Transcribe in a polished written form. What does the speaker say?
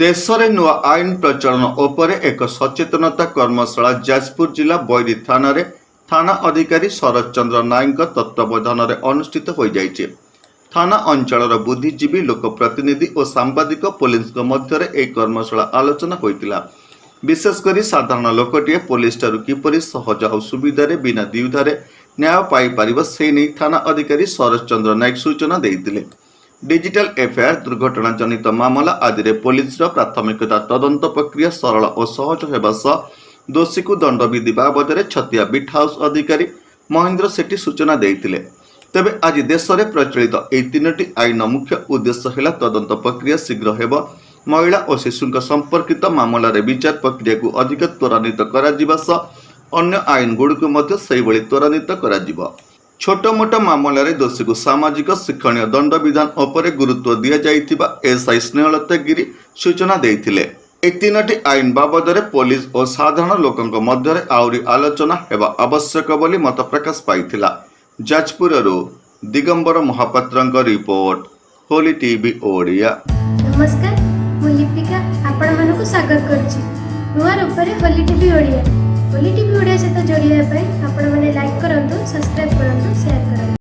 देशरे नुआ आईन प्रचलन उपरे एक सचेतनता कर्मशाला जाजपुर जिला बैरी थाना रे थाना अधिकारी शरद चंद्र नायक तत्वावधान अनुष्ठित हो जाइए। थाना अंचल बुद्धिजीवी लोकप्रतिनिधि और सांबादिक पुलिस मध्य एक कर्मशाला आलोचना होता। विशेषकर साधारण लोकटे पुलिस ठारू किपरि सहज और सुविधार बिना द्विधारे न्याय पाई पारिब से नहीं थाना अधिकारी शरद चंद्र नायक सूचना देते। डिजिटल एफआईआर दुर्घटना जनित मामला आदि पुलिस प्राथमिकता तदंत प्रक्रिया सरल और सहज होगा सह दोषी को दंडविधि बाबद छतिया बिट हाउस अधिकारी महेंद्र सेठी सूचना देते। तेबे आज देश में प्रचलित यह तीनोटी आईन मुख्य उद्देश्य है तदंत प्रक्रिया शीघ्र हेब, महिला और शिशु संपर्कित मामलार विचार प्रक्रिया को अधिक त्वरान्वित कर अन्य आईन गुड़िक त्वरान्वित कर छोट मोट मामलें दोषी को सामाजिक शिक्षणीय दंड विधान पर गुरुत्व दि जाइथिबा एसआई स्नेहलता गिरी सूचना देते। एक तीनोटी आईन बाबद पुलिस और साधारण लोकों मध्य आउरी आलोचना हेबा आवश्यक बोली मत प्रकाश पाइथिला। Jajpur Digambar Mahapatra report, Holi TV Odia. नमस्कार, मु लिपिका आपण मानकु स्वागत करछि नुआ रूपरे होली टीवी ओडिया। होली टीवी ओडिया सहित जोड़िया आपण माने लाइक करंतु, सब्सक्राइब करंतु, शेयर करंतु।